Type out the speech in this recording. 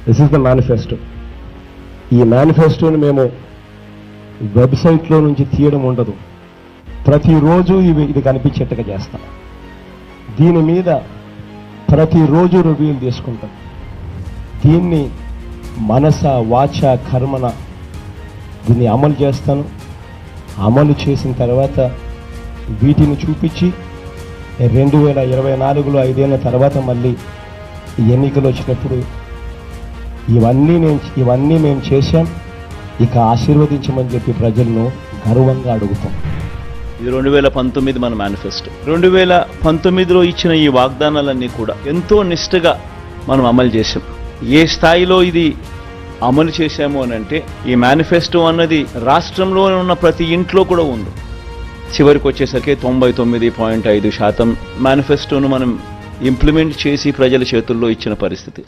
This is the manifesto. ఈ మేనిఫెస్టోని మేము వెబ్సైట్లో నుంచి తీయడం ఉండదు, ప్రతిరోజు ఇది కనిపించేట్టుగా చేస్తాం. దీని మీద ప్రతిరోజు రివ్యూలు తీసుకుంటాం. దీన్ని మనస వాచ కర్మన దీన్ని అమలు చేస్తాను. అమలు చేసిన తర్వాత వీటిని చూపించి 2024లో 5 ఏళ్ళ తర్వాత మళ్ళీ ఎన్నికలు వచ్చినప్పుడు ఇవన్నీ మేము చేశాం, ఇక ఆశీర్వదించమని చెప్పి ప్రజలను గర్వంగా అడుగుతాం. ఇది 2019 మన మేనిఫెస్టో. 2019లో ఇచ్చిన ఈ వాగ్దానాలన్నీ కూడా ఎంతో నిష్ఠగా మనం అమలు చేశాం. ఏ స్థాయిలో ఇది అమలు చేశాము అని అంటే, ఈ మేనిఫెస్టో అన్నది రాష్ట్రంలో ఉన్న ప్రతి ఇంట్లో కూడా ఉంది. చివరికి వచ్చేసరికి 99.5% మేనిఫెస్టోను మనం ఇంప్లిమెంట్ చేసి ప్రజల చేతుల్లో ఇచ్చిన పరిస్థితి.